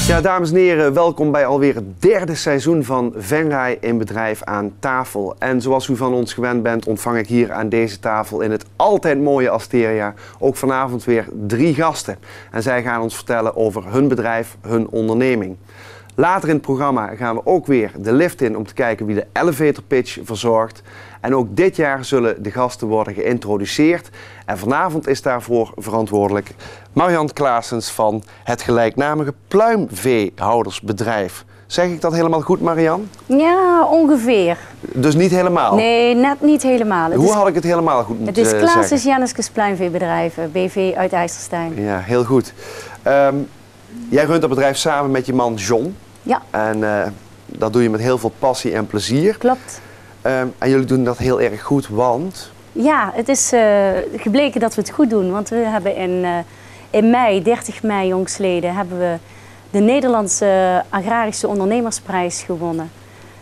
Ja, dames en heren, welkom bij alweer het derde seizoen van Venray in Bedrijf aan tafel. En zoals u van ons gewend bent, ontvang ik hier aan deze tafel in het altijd mooie Asteria ook vanavond weer 3 gasten. En zij gaan ons vertellen over hun bedrijf, hun onderneming. Later in het programma gaan we ook weer de lift in om te kijken wie de elevator pitch verzorgt. En ook dit jaar zullen de gasten worden geïntroduceerd. En vanavond is daarvoor verantwoordelijk Marianne Claessens van het gelijknamige pluimveehoudersbedrijf. Zeg ik dat helemaal goed, Marianne? Ja, ongeveer. Dus niet helemaal? Nee, net niet helemaal. Hoe had ik het helemaal goed moeten zeggen? Het is Claessens Jenneskes Pluimveebedrijven, BV uit IJsselstein. Ja, heel goed. Jij runt dat bedrijf samen met je man John. Ja. En dat doe je met heel veel passie en plezier. Klopt. En jullie doen dat heel erg goed, want... Ja, het is gebleken dat we het goed doen. Want we hebben in mei, 30 mei jongstleden, hebben we de Nederlandse Agrarische Ondernemersprijs gewonnen.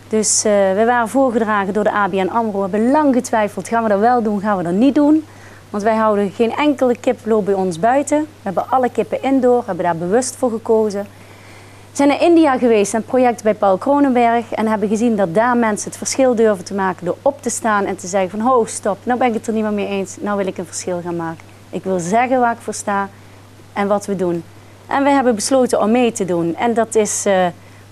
Dus we waren voorgedragen door de ABN AMRO. We hebben lang getwijfeld, gaan we dat wel doen, gaan we dat niet doen? Want wij houden geen enkele kip loopt bij ons buiten. We hebben alle kippen indoor, hebben daar bewust voor gekozen. We zijn naar India geweest, aan het project bij Paul Kronenberg. En hebben gezien dat daar mensen het verschil durven te maken door op te staan en te zeggen van ho, stop, nou ben ik het er niet meer mee eens. Nou wil ik een verschil gaan maken. Ik wil zeggen waar ik voor sta en wat we doen. En we hebben besloten om mee te doen. En dat is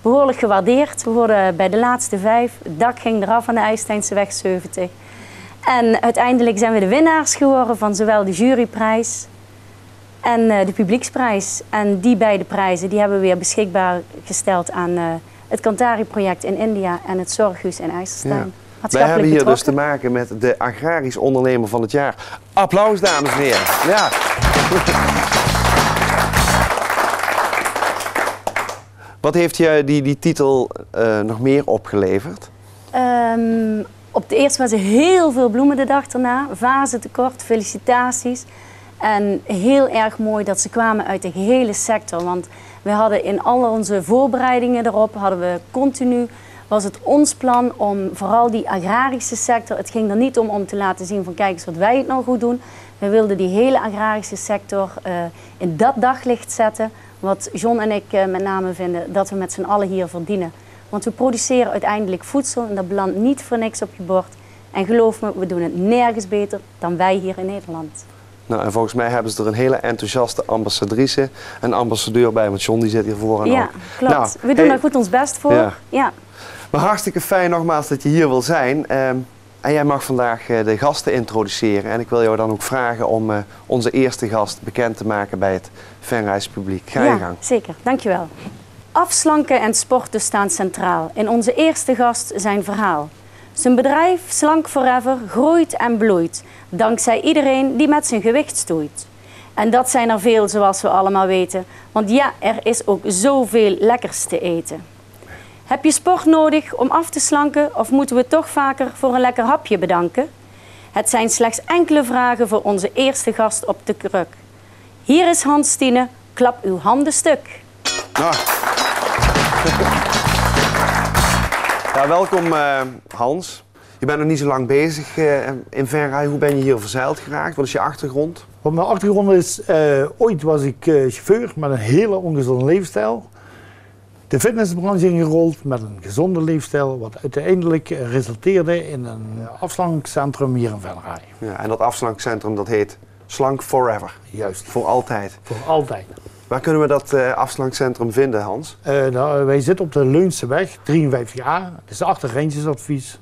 behoorlijk gewaardeerd. We worden bij de laatste 5. Het dak ging eraf aan de IJsselsteinse weg 70. En uiteindelijk zijn we de winnaars geworden van zowel de juryprijs en de publieksprijs. En die beide prijzen die hebben we weer beschikbaar gesteld aan het Kantari-project in India en het Zorghuis in IJsselstein. Ja. Wij hebben hier dus te maken met de agrarisch ondernemer van het jaar. Applaus, dames en heren. Ja. Wat heeft je die titel nog meer opgeleverd? Op de eerste was er heel veel bloemen de dag erna. Vazentekort, felicitaties. En heel erg mooi dat ze kwamen uit de gehele sector. Want we hadden in al onze voorbereidingen erop, hadden we continu, was het ons plan om vooral die agrarische sector, het ging er niet om te laten zien van kijk eens wat wij het nou goed doen. We wilden die hele agrarische sector in dat daglicht zetten. Wat John en ik met name vinden dat we met z'n allen hier verdienen. Want we produceren uiteindelijk voedsel en dat belandt niet voor niks op je bord. En geloof me, we doen het nergens beter dan wij hier in Nederland. Nou, en volgens mij hebben ze er een hele enthousiaste ambassadrice en ambassadeur bij, want John die zit hier voor en ja, ook. Klopt. Nou, we doen er goed ons best voor. Ja. Ja. Maar hartstikke fijn nogmaals dat je hier wil zijn. En jij mag vandaag de gasten introduceren. En ik wil jou dan ook vragen om onze eerste gast bekend te maken bij het Venrays publiek. Ga je gang. Zeker. Dankjewel. Afslanken en sporten staan centraal. In onze eerste gast zijn verhaal. Zijn bedrijf, Slank Forever, groeit en bloeit. Dankzij iedereen die met zijn gewicht stoeit. En dat zijn er veel, zoals we allemaal weten. Want ja, er is ook zoveel lekkers te eten. Heb je sport nodig om af te slanken of moeten we toch vaker voor een lekker hapje bedanken? Het zijn slechts enkele vragen voor onze eerste gast op de kruk. Hier is Hans Stiene, klap uw handen stuk. Ah. Ja, welkom Hans. Je bent nog niet zo lang bezig in Venray. Hoe ben je hier verzeild geraakt? Wat is je achtergrond? Wat mijn achtergrond is, ooit was ik chauffeur met een hele ongezonde levensstijl. De fitnessbranche ingerold met een gezonde leefstijl, wat uiteindelijk resulteerde in een afslankcentrum hier in Venray. Ja, en dat afslankcentrum dat heet Slank Forever. Juist. Voor altijd. Voor altijd. Waar kunnen we dat afslankcentrum vinden, Hans? Wij zitten op de Leunseweg 53A. Het is achter Rijntjesadvies.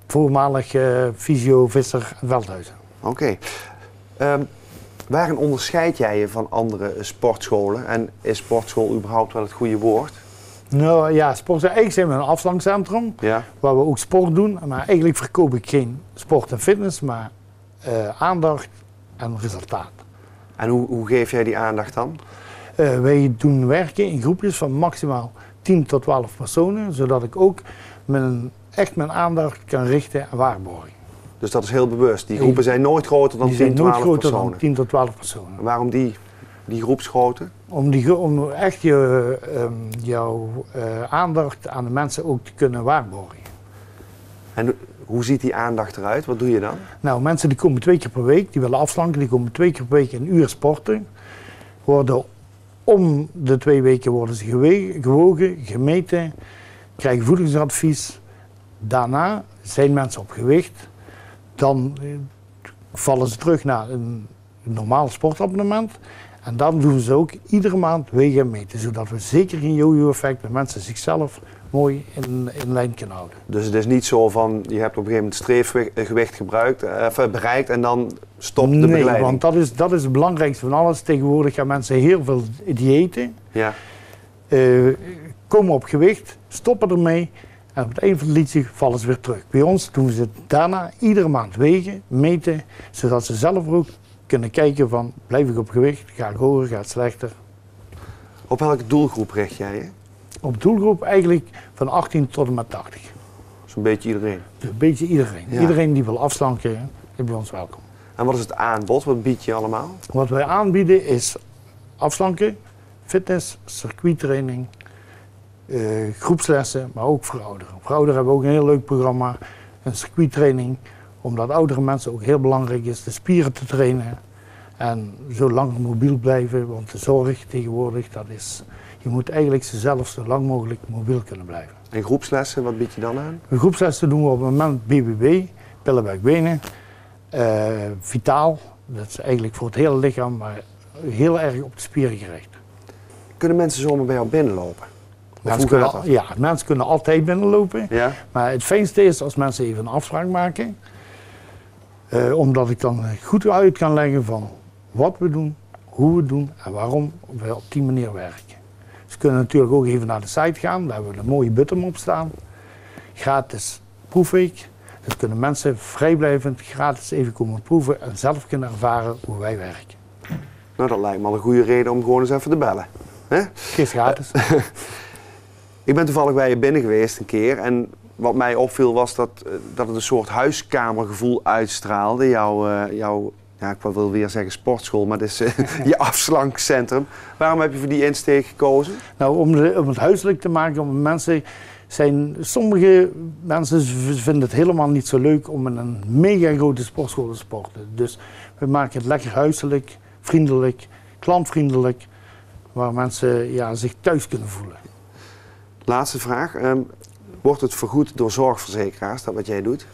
Voormalig Fysio, Visser en Veldhuizen. Oké. Waarin onderscheid jij je van andere sportscholen? En is sportschool überhaupt wel het goede woord? Nou ja, eigenlijk zijn we een afslankcentrum, waar we ook sport doen. Maar eigenlijk verkoop ik geen sport en fitness, maar aandacht en resultaat. En hoe geef jij die aandacht dan? Wij doen werken in groepjes van maximaal 10 tot 12 personen, zodat ik ook echt mijn aandacht kan richten en waarborgen. Dus dat is heel bewust. Die groepen zijn nooit groter dan 10, 12 personen? Dan 10 tot 12 personen. Waarom die groepsgrootte? Om echt jouw aandacht aan de mensen ook te kunnen waarborgen. En hoe ziet die aandacht eruit? Wat doe je dan? Nou, mensen die komen 2 keer per week, die willen afslanken, die komen 2 keer per week een uur sporten. Worden Om de 2 weken worden ze gewogen, gemeten, krijgen voedingsadvies. Daarna zijn mensen op gewicht. Dan vallen ze terug naar een normaal sportabonnement. En dan doen ze ook iedere maand wegen en meten. Zodat we zeker geen yo-yo effect met mensen zichzelf mooi in lijn kunnen houden. Dus het is niet zo van, je hebt op een gegeven moment streefgewicht bereikt en dan stopt de begeleiding? Nee, want dat is het belangrijkste van alles. Tegenwoordig gaan mensen heel veel diëten, Ja. komen op gewicht, stoppen ermee en op het einde van het liedje vallen ze weer terug. Bij ons doen ze het daarna iedere maand wegen, meten, zodat ze zelf ook kunnen kijken van, blijf ik op gewicht, ga ik hoger, gaat het slechter. Op welke doelgroep richt jij je? Op doelgroep eigenlijk van 18 tot en met 80. Zo'n beetje iedereen. Dus een beetje iedereen. Ja. Iedereen die wil afslanken, is bij ons welkom. En wat is het aanbod? Wat bied je allemaal? Wat wij aanbieden is afslanken, fitness, circuittraining, groepslessen, maar ook voor ouderen. Voor ouderen hebben we ook een heel leuk programma, een circuittraining, omdat oudere mensen ook heel belangrijk is de spieren te trainen en zo lang mobiel blijven, want de zorg tegenwoordig, dat is, je moet eigenlijk zelf zo lang mogelijk mobiel kunnen blijven. En groepslessen, wat bied je dan aan? De groepslessen doen we op het moment BBB, pillen, buik, benen, vitaal, dat is eigenlijk voor het hele lichaam, maar heel erg op de spieren gericht. Kunnen mensen zomaar bij jou binnenlopen? Mensen kunnen altijd binnenlopen, Ja? maar het fijnste is als mensen even een afspraak maken, omdat ik dan goed uit kan leggen van wat we doen, hoe we het doen en waarom we op die manier werken. Ze kunnen natuurlijk ook even naar de site gaan, daar hebben we een mooie button op staan. Gratis proefweek, dus kunnen mensen vrijblijvend gratis even komen proeven en zelf kunnen ervaren hoe wij werken. Nou, dat lijkt me al een goede reden om gewoon eens even te bellen. Hè? Het is gratis. Ik ben toevallig bij je binnen geweest een keer en wat mij opviel was dat het een soort huiskamergevoel uitstraalde. Jouw ja, ik wil weer zeggen sportschool, maar het is je afslankcentrum. Waarom heb je voor die insteek gekozen? Nou, om het huiselijk te maken, sommige mensen vinden het helemaal niet zo leuk om in een mega grote sportschool te sporten. Dus we maken het lekker huiselijk, vriendelijk, klantvriendelijk, waar mensen zich thuis kunnen voelen. Laatste vraag. Wordt het vergoed door zorgverzekeraars, dat wat jij doet?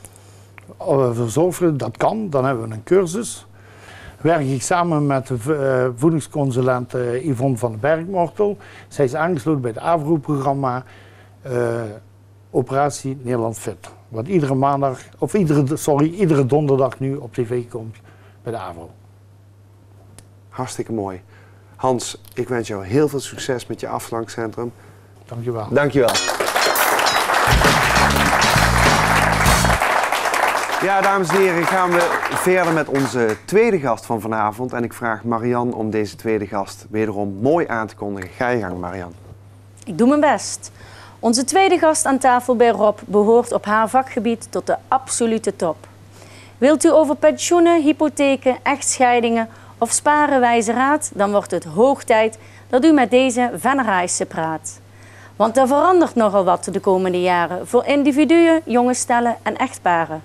Verzorgen, dat kan, dan hebben we een cursus. Werk ik samen met de voedingsconsulent Yvonne van den Bergmortel. Zij is aangesloten bij het AVRO-programma Operatie Nederland Fit. Wat iedere donderdag nu op tv komt bij de AVRO. Hartstikke mooi. Hans, ik wens jou heel veel succes met je afslankcentrum. Dankjewel. Dankjewel. Ja, dames en heren, gaan we verder met onze tweede gast van vanavond. En ik vraag Marian om deze tweede gast wederom mooi aan te kondigen. Ga je gang, Marian. Ik doe mijn best. Onze tweede gast aan tafel bij Rob behoort op haar vakgebied tot de absolute top. Wilt u over pensioenen, hypotheken, echtscheidingen of sparen wijze raad? Dan wordt het hoog tijd dat u met deze Venraayse praat. Want er verandert nogal wat de komende jaren voor individuen, jonge stellen en echtparen.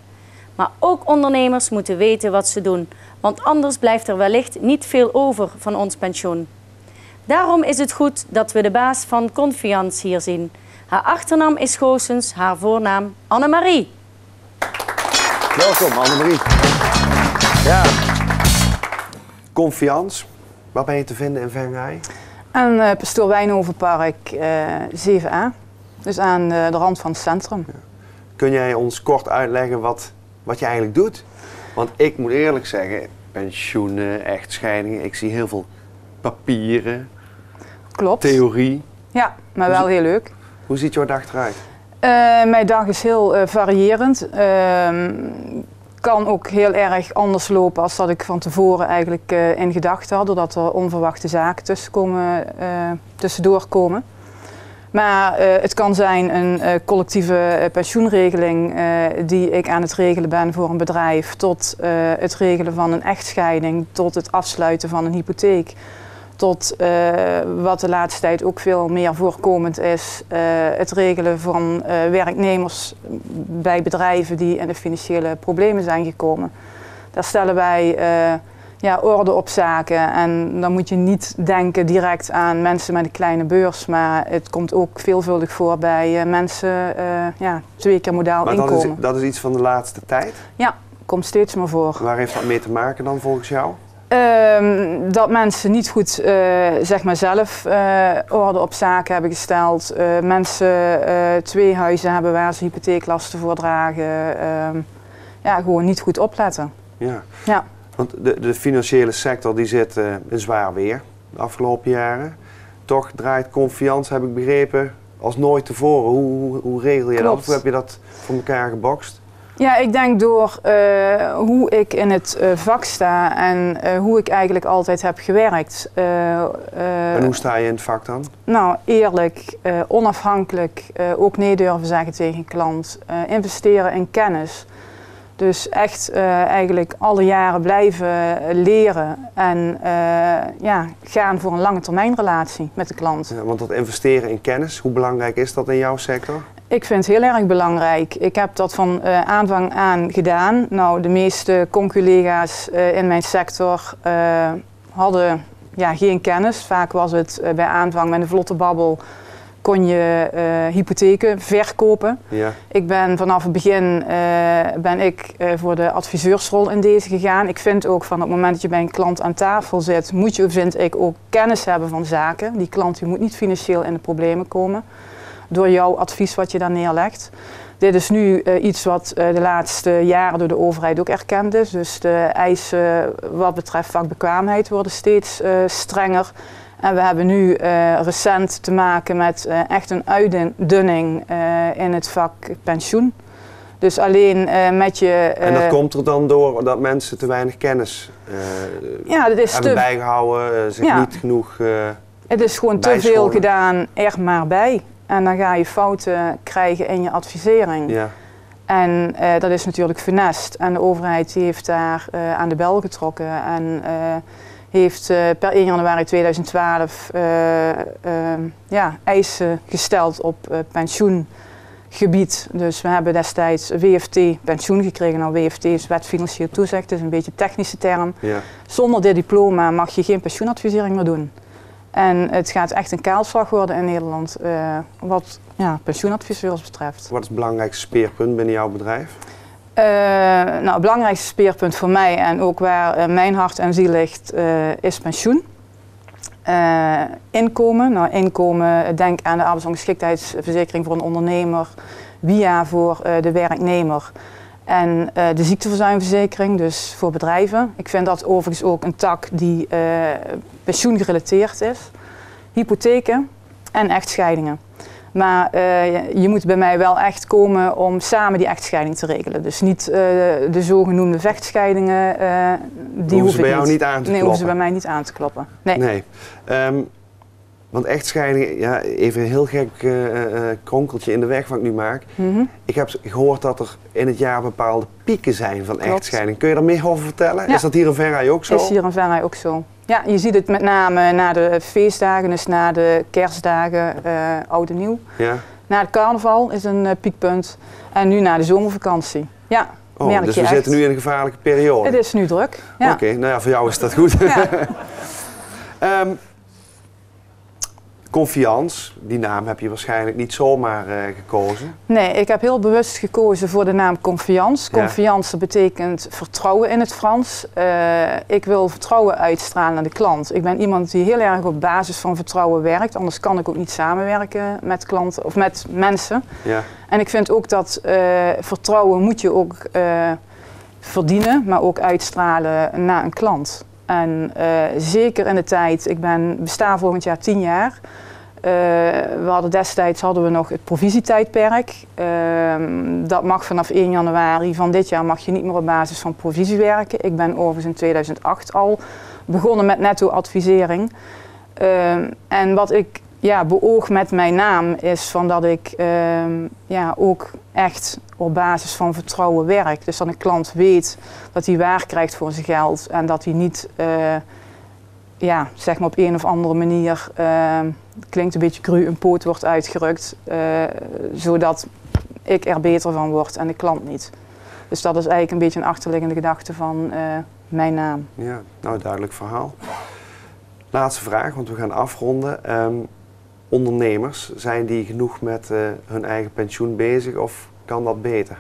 Maar ook ondernemers moeten weten wat ze doen, want anders blijft er wellicht niet veel over van ons pensioen. Daarom is het goed dat we de baas van Confiance hier zien. Haar achternaam is Goossens, haar voornaam Annemarie. Welkom, Annemarie. Ja. Confiance, waar ben je te vinden in Venray? Aan Pastoor Wijnhovenpark 7A, dus aan de rand van het centrum. Ja. Kun jij ons kort uitleggen wat je eigenlijk doet? Want ik moet eerlijk zeggen, pensioenen, echtscheidingen, ik zie heel veel papieren, Klopt. theorie. Ja, maar wel heel leuk. Hoe ziet jouw dag eruit? Mijn dag is heel variërend. Kan ook heel erg anders lopen als dat ik van tevoren eigenlijk in gedachten had, doordat er onverwachte zaken tussendoor komen. Maar het kan zijn een collectieve pensioenregeling die ik aan het regelen ben voor een bedrijf, tot het regelen van een echtscheiding, tot het afsluiten van een hypotheek, tot wat de laatste tijd ook veel meer voorkomend is, het regelen van werknemers bij bedrijven die in de financiële problemen zijn gekomen. Daar stellen wij ja, orde op zaken. En dan moet je niet denken direct aan mensen met een kleine beurs, maar het komt ook veelvuldig voor bij mensen ja, 2 keer modaal maar inkomen. Dat is iets van de laatste tijd? Ja, komt steeds meer voor. Waar heeft dat mee te maken dan volgens jou? Dat mensen niet goed zeg maar zelf orde op zaken hebben gesteld. Mensen 2 huizen hebben waar ze hypotheeklasten voor dragen. Ja, gewoon niet goed opletten. Ja. Ja. Want de financiële sector die zit in zwaar weer de afgelopen jaren. Toch draait Confiance, heb ik begrepen, als nooit tevoren. Hoe regel je dat? Hoe heb je dat voor elkaar gebokst? Ja, ik denk door hoe ik in het vak sta en hoe ik eigenlijk altijd heb gewerkt. En hoe sta je in het vak dan? Nou, eerlijk, onafhankelijk, ook nee durven zeggen tegen een klant. Investeren in kennis. Dus echt eigenlijk alle jaren blijven leren en ja, gaan voor een lange termijn relatie met de klant. Ja, want dat investeren in kennis, hoe belangrijk is dat in jouw sector? Ik vind het heel erg belangrijk. Ik heb dat van aanvang aan gedaan. Nou, de meeste conculega's in mijn sector hadden ja, geen kennis. Vaak was het bij aanvang met een vlotte babbel kon je hypotheken verkopen. Ja. Ik ben vanaf het begin voor de adviseursrol in deze gegaan. Ik vind ook van op het moment dat je bij een klant aan tafel zit, moet je, vind ik, ook kennis hebben van zaken. Die klant die moet niet financieel in de problemen komen door jouw advies wat je daar neerlegt. Dit is nu iets wat de laatste jaren door de overheid ook erkend is. Dus de eisen wat betreft vakbekwaamheid worden steeds strenger. En we hebben nu recent te maken met echt een uitdunning in het vak pensioen. Dus alleen met je... en dat komt er dan door dat mensen te weinig kennis ja, dat is hebben bijgehouden, zich ja, niet genoeg het is gewoon te veel gedaan, er maar bij. En dan ga je fouten krijgen in je advisering. Ja. En dat is natuurlijk funest. En de overheid die heeft daar aan de bel getrokken. En heeft per 1 januari 2012 ja, eisen gesteld op pensioengebied. Dus we hebben destijds WFT pensioen gekregen. Nou, WFT is wet financieel toezicht, dat is een beetje een technische term. Ja. Zonder dit diploma mag je geen pensioenadvisering meer doen. En het gaat echt een kaalslag worden in Nederland wat ja, pensioenadviseurs betreft. Wat is het belangrijkste speerpunt binnen jouw bedrijf? Nou, het belangrijkste speerpunt voor mij en ook waar mijn hart en ziel ligt, is pensioen. Inkomen. Nou, inkomen, denk aan de arbeidsongeschiktheidsverzekering voor een ondernemer, WIA voor de werknemer. En de ziekteverzuimverzekering, dus voor bedrijven. Ik vind dat overigens ook een tak die pensioengerelateerd is. Hypotheken en echtscheidingen. Maar je moet bij mij wel echt komen om samen die echtscheiding te regelen. Dus niet de zogenoemde vechtscheidingen, die hoeven ze bij jou niet aan te kloppen? Nee, hoeven ze bij mij niet aan te kloppen. Nee. Want echtscheidingen, ja, even een heel gek kronkeltje in de weg wat ik nu maak. Ik heb gehoord dat er in het jaar bepaalde pieken zijn van echtscheiding. Kun je daar meer over vertellen? Ja. Is dat hier in Venray ook zo? Is hier in Venray ook zo. Ja, je ziet het met name na de feestdagen, dus na de kerstdagen, oud en nieuw. Ja. Na het carnaval is een piekpunt en nu na de zomervakantie. Ja, merk dus je we echt. zitten nu in een gevaarlijke periode? Het is nu druk. Ja. Oké, nou ja, voor jou is dat goed. Ja. Confiance, die naam heb je waarschijnlijk niet zomaar gekozen. Nee, ik heb heel bewust gekozen voor de naam Confiance. Confiance betekent vertrouwen in het Frans. Ik wil vertrouwen uitstralen naar de klant. Ik ben iemand die heel erg op basis van vertrouwen werkt. Anders kan ik ook niet samenwerken met klanten of met mensen. Ja. En ik vind ook dat vertrouwen moet je ook verdienen, maar ook uitstralen naar een klant. En zeker in de tijd, ik besta volgend jaar 10 jaar. Destijds hadden we nog het provisietijdperk. Dat mag vanaf 1 januari van dit jaar mag je niet meer op basis van provisie werken. Ik ben overigens in 2008 al begonnen met netto advisering. En wat ik beoog met mijn naam is van dat ik ook echt op basis van vertrouwen werk. Dus dat een klant weet dat hij waar krijgt voor zijn geld en dat hij niet zeg maar op een of andere manier, klinkt een beetje cru, een poot wordt uitgerukt, zodat ik er beter van word en de klant niet. Dus dat is eigenlijk een beetje een achterliggende gedachte van mijn naam. Ja, nou duidelijk verhaal. Laatste vraag, want we gaan afronden. Ondernemers, zijn die genoeg met hun eigen pensioen bezig of kan dat beter?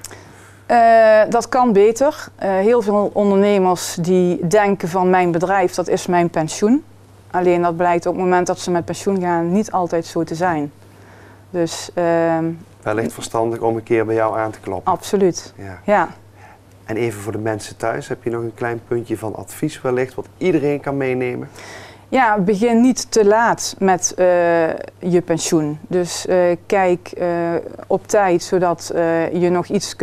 Dat kan beter. Heel veel ondernemers die denken van mijn bedrijf, dat is mijn pensioen. Alleen dat blijkt op het moment dat ze met pensioen gaan niet altijd zo te zijn. Dus, wellicht verstandig om een keer bij jou aan te kloppen. Absoluut, Ja. ja. En even voor de mensen thuis, heb je nog een klein puntje van advies wellicht wat iedereen kan meenemen? Ja, begin niet te laat met je pensioen. Dus kijk op tijd, zodat je nog iets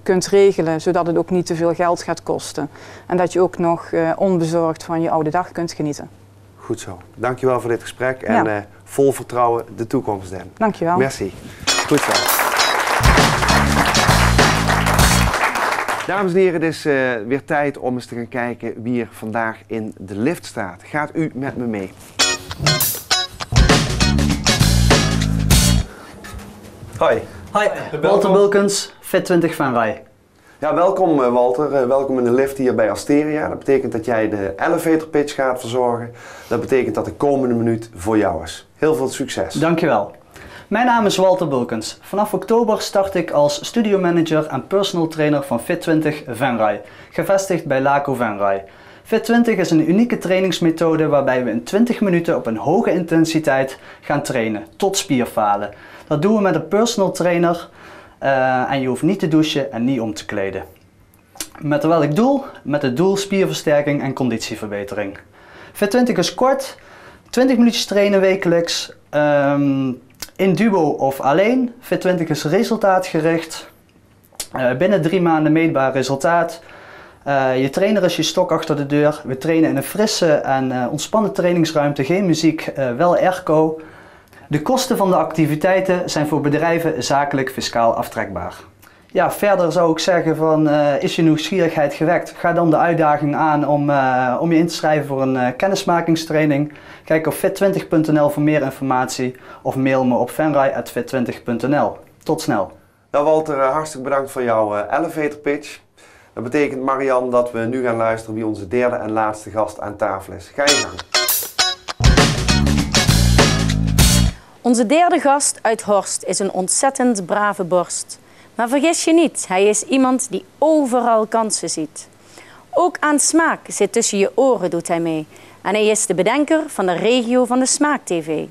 kunt regelen, zodat het ook niet te veel geld gaat kosten. En dat je ook nog onbezorgd van je oude dag kunt genieten. Goed zo. Dankjewel voor dit gesprek en vol vertrouwen de toekomst in. Dankjewel. Merci. Goed zo. Dames en heren, het is weer tijd om eens te gaan kijken wie er vandaag in de lift staat. Gaat u met me mee? Hoi. Hoi, Walter Bulkens, Fit20 Venray. Ja, welkom Walter. Welkom in de lift hier bij Asteria. Dat betekent dat jij de elevator pitch gaat verzorgen. Dat betekent dat de komende minuut voor jou is. Heel veel succes. Dankjewel. Mijn naam is Walter Bulkens. Vanaf oktober start ik als studiomanager en personal trainer van Fit20 Venray, gevestigd bij Laco Venray. Fit20 is een unieke trainingsmethode waarbij we in 20 minuten op een hoge intensiteit gaan trainen, tot spierfalen. Dat doen we met een personal trainer en je hoeft niet te douchen en niet om te kleden. Met welk doel? Met het doel spierversterking en conditieverbetering. Fit20 is kort, 20 minuutjes trainen wekelijks. In duo of alleen. Fit20 is resultaatgericht. Binnen 3 maanden meetbaar resultaat. Je trainer is je stok achter de deur. We trainen in een frisse en ontspannen trainingsruimte. Geen muziek, wel airco. De kosten van de activiteiten zijn voor bedrijven zakelijk fiscaal aftrekbaar. Ja, verder zou ik zeggen van, is je nieuwsgierigheid gewekt? Ga dan de uitdaging aan om je in te schrijven voor een kennismakingstraining. Kijk op fit20.nl voor meer informatie of mail me op venray@fit20.nl. Tot snel. Nou Walter, hartstikke bedankt voor jouw elevator pitch. Dat betekent, Marianne, dat we nu gaan luisteren wie onze derde en laatste gast aan tafel is. Ga je gang. Onze derde gast uit Horst is een ontzettend brave borst. Maar vergis je niet, hij is iemand die overal kansen ziet. Ook aan smaak zit tussen je oren doet hij mee. En hij is de bedenker van de regio van de Smaak TV.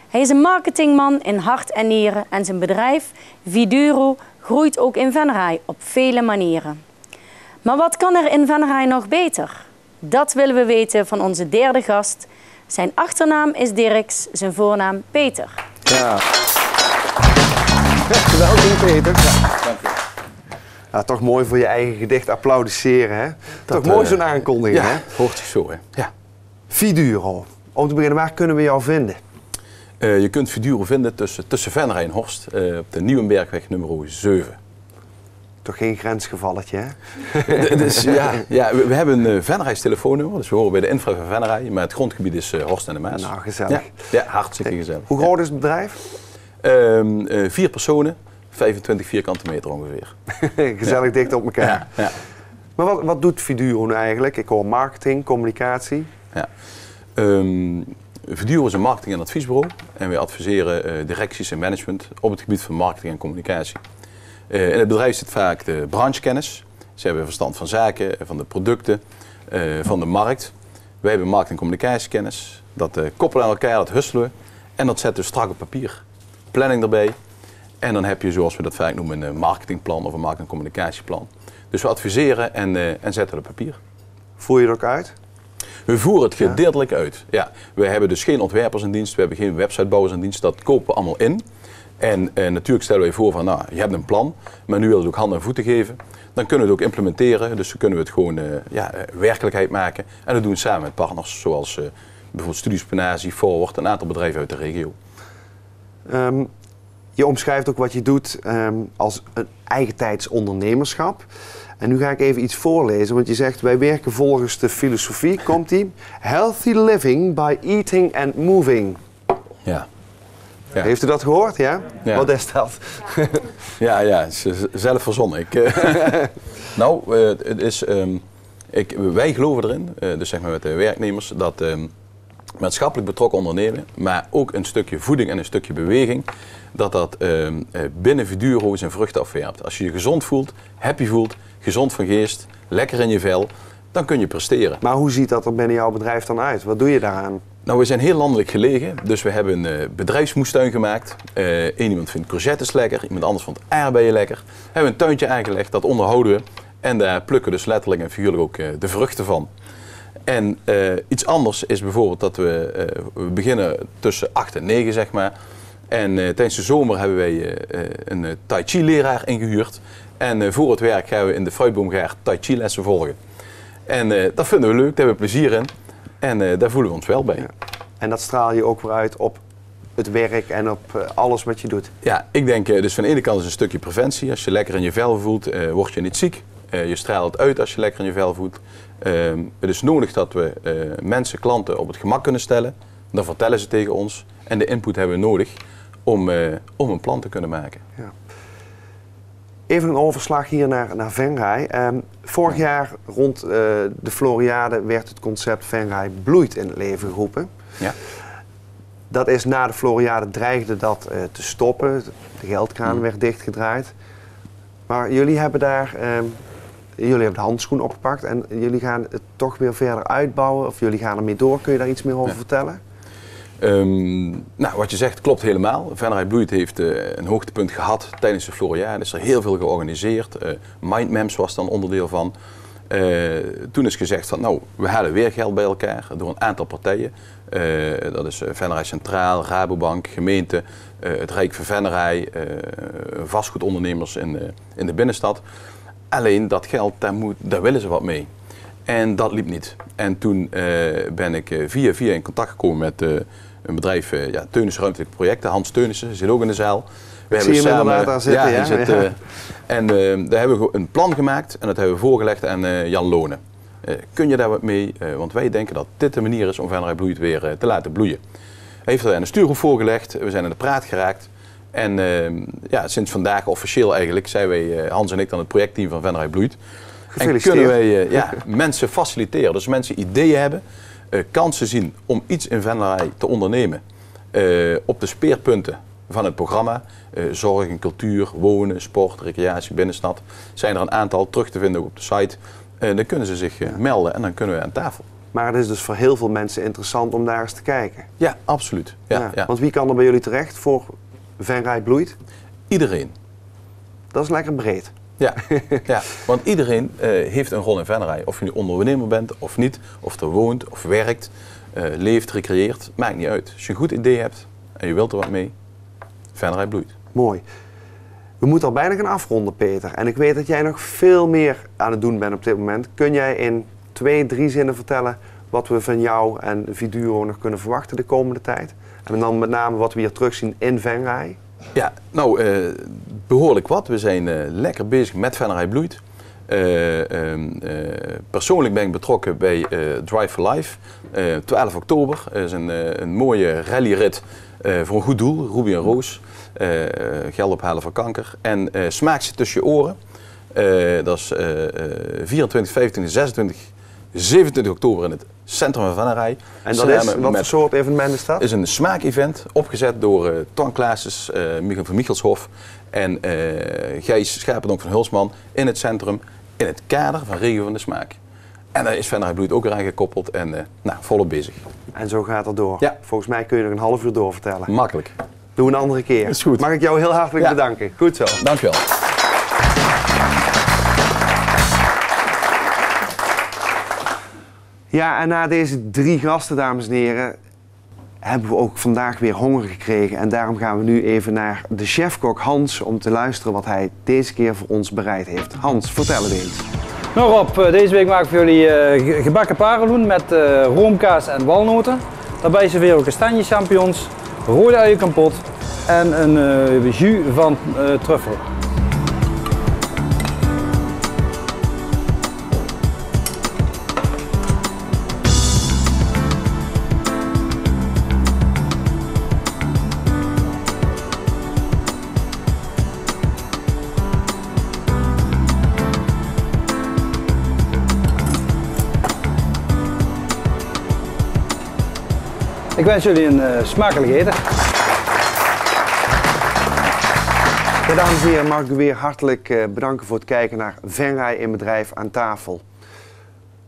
Hij is een marketingman in hart en nieren en zijn bedrijf Viduro groeit ook in Venray op vele manieren. Maar wat kan er in Venray nog beter? Dat willen we weten van onze derde gast. Zijn achternaam is Dirks, zijn voornaam Peter. Ja. Welkom Peter. Ja. Dank je. Ja, toch mooi voor je eigen gedicht applaudisseren, hè? Dat, toch mooi zo'n aankondiging, ja, hè? hoort zich zo, hè? Ja. Viduro. Om te beginnen, waar kunnen we jou vinden? Je kunt Viduro vinden tussen Venray en Horst op de Nieuwenbergweg nummer 7. Toch geen grensgevalletje, hè? Dus, ja, we hebben een Venray's telefoonnummer, dus we horen bij de infra van Venray, maar het grondgebied is Horst en de Maas. Nou, gezellig. Ja, hartstikke gezellig. Hoe groot is het bedrijf? 4 personen, 25 vierkante meter ongeveer. Gezellig dicht op elkaar. Ja. Maar wat doet Viduro nu eigenlijk? Ik hoor marketing, communicatie. Ja. Viduro is een marketing- en adviesbureau en wij adviseren directies en management op het gebied van marketing en communicatie. In het bedrijf zit vaak de branchekennis. Ze hebben verstand van zaken, van de producten, van de markt. Wij hebben marketing- en communicatiekennis. Dat koppelen aan elkaar, dat husselen we. En dat zetten we strak op papier. Planning erbij. En dan heb je, zoals we dat vaak noemen, een marketingplan of een marketing- en communicatieplan. Dus we adviseren en zetten op papier. Voer je er ook uit? We voeren het gedeeltelijk uit. Ja, we hebben dus geen ontwerpers in dienst, we hebben geen websitebouwers in dienst. Dat kopen we allemaal in. En natuurlijk stellen wij voor van, nou, je hebt een plan, maar nu willen we het ook handen en voeten geven. Dan kunnen we het ook implementeren, dus dan kunnen we het gewoon werkelijkheid maken. En dat doen we samen met partners, zoals bijvoorbeeld Studiespinazie, Forward, een aantal bedrijven uit de regio. Je omschrijft ook wat je doet als een eigentijds ondernemerschap. En nu ga ik even iets voorlezen, want je zegt, wij werken volgens de filosofie, komt-ie, healthy living by eating and moving. Ja. Ja. Heeft u dat gehoord? Ja? Ja. Wat is dat? Ja, zelf verzonnen. Nou, het is Wij geloven erin, dus zeg maar met de werknemers, dat maatschappelijk betrokken ondernemen, maar ook een stukje voeding en een stukje beweging, dat binnen Viduro zijn vruchten afwerpt. Als je je gezond voelt, happy voelt, gezond van geest, lekker in je vel, dan kun je presteren. Maar hoe ziet dat er binnen jouw bedrijf dan uit? Wat doe je daaraan? Nou, we zijn heel landelijk gelegen, dus we hebben een bedrijfsmoestuin gemaakt. Eén iemand vindt courgettes lekker, iemand anders vindt aardbeien lekker. We hebben een tuintje aangelegd, dat onderhouden we en daar plukken we dus letterlijk en figuurlijk ook de vruchten van. En iets anders is bijvoorbeeld dat we beginnen tussen 8 en 9 zeg maar. En tijdens de zomer hebben wij een Tai Chi leraar ingehuurd. En voor het werk gaan we in de fruitboomgaard Tai Chi lessen volgen. En dat vinden we leuk, daar hebben we plezier in. En daar voelen we ons wel bij. Ja. En dat straal je ook weer uit op het werk en op alles wat je doet? Ja, ik denk dus van de ene kant is een stukje preventie. Als je lekker in je vel voelt, word je niet ziek. Je straalt het uit als je lekker in je vel voelt. Het is nodig dat we mensen, klanten op het gemak kunnen stellen. Dan vertellen ze tegen ons. En de input hebben we nodig om een plan te kunnen maken. Ja. Even een overslag hier naar Venray. Vorig jaar rond de Floriade werd het concept Venray bloeit in het leven geroepen. Ja. Dat is na de Floriade dreigde dat te stoppen. De geldkraan werd dichtgedraaid. Maar jullie hebben daar jullie hebben de handschoen opgepakt en jullie gaan het toch weer verder uitbouwen of jullie gaan ermee door. Kun je daar iets meer over vertellen? Nou, wat je zegt klopt helemaal. Venray Bloeit heeft een hoogtepunt gehad tijdens de Floriade. Er is heel veel georganiseerd. Mindmaps was dan onderdeel van. Toen is gezegd van nou, we halen weer geld bij elkaar door een aantal partijen. Dat is Venray Centraal, Rabobank, gemeente, het Rijk van Venray, vastgoedondernemers in de binnenstad. Alleen dat geld, daar willen ze wat mee. En dat liep niet. En toen ben ik via in contact gekomen met een bedrijf, Teunissen Ruimtelijke Projecten. Hans Teunissen zit ook in de zaal. We hebben samen daar zitten. Ja, zit, en daar hebben we een plan gemaakt en dat hebben we voorgelegd aan Jan Lonen. Kun je daar wat mee? Want wij denken dat dit de manier is om Venray Bloeit weer te laten bloeien. Hij heeft er aan de stuurgroep voorgelegd. We zijn aan de praat geraakt. En sinds vandaag officieel eigenlijk zijn wij, Hans en ik, dan het projectteam van Venray Bloeit. En kunnen wij mensen faciliteren. Dus mensen ideeën hebben, kansen zien om iets in Venray te ondernemen. Op de speerpunten van het programma, zorg en cultuur, wonen, sport, recreatie, binnenstad. Zijn er een aantal terug te vinden ook op de site. Dan kunnen ze zich melden en dan kunnen we aan tafel. Maar het is dus voor heel veel mensen interessant om daar eens te kijken. Ja, absoluut. Ja. Want wie kan er bij jullie terecht voor Venray Bloeit? Iedereen. Dat is lekker breed. Ja, want iedereen heeft een rol in Venray. Of je nu ondernemer bent of niet, of er woont of werkt, leeft, recreëert, maakt niet uit. Als je een goed idee hebt en je wilt er wat mee, Venray Bloeit. Mooi. We moeten al bijna gaan afronden, Peter. En ik weet dat jij nog veel meer aan het doen bent op dit moment. Kun jij in 2-3 zinnen vertellen wat we van jou en Viduro nog kunnen verwachten de komende tijd? En dan met name wat we hier terugzien in Venray? Ja, nou, behoorlijk wat. We zijn lekker bezig met Venray Bloeit. Persoonlijk ben ik betrokken bij Drive for Life. 12 oktober is een mooie rallyrit voor een goed doel. Ruby en Roos. Geld ophalen voor kanker. En smaak zit tussen je oren. Dat is 24, 25, 26, 27 oktober in het centrum van Venray. En dat is, wat voor soort evenement is dat? Het is een smaakevent opgezet door Ton Klaassen, Michiel van Michelshof en Gijs Schapendonk van Hulsman in het centrum in het kader van Regio van de Smaak. En daar is Venray Bloeit ook eraan gekoppeld en volop bezig. En zo gaat het door. Ja. Volgens mij kun je nog een half uur doorvertellen. Makkelijk. Doe een andere keer. Is goed. Mag ik jou heel hartelijk bedanken. Goed zo. Dankjewel. Ja, en na deze 3 gasten, dames en heren, hebben we ook vandaag weer honger gekregen. En daarom gaan we nu even naar de chefkok Hans om te luisteren wat hij deze keer voor ons bereid heeft. Hans, vertel het eens. Nou Rob, deze week maak ik voor jullie gebakken pareloen met roomkaas en walnoten. Daarbij serveren we kastanje champignons, rode uien kompot en een jus van truffel. Ik wens jullie een smakelijk eten. Ja, dames en heren, mag ik u weer hartelijk bedanken voor het kijken naar Venray in Bedrijf aan tafel.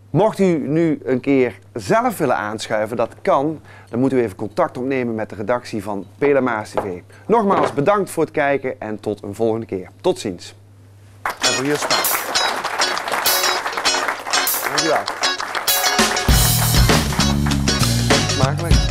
Mocht u nu een keer zelf willen aanschuiven, dat kan, dan moet u even contact opnemen met de redactie van Pelamaas TV. Nogmaals bedankt voor het kijken en tot een volgende keer. Tot ziens. En voor je smaak. Dankjewel. Smakelijk.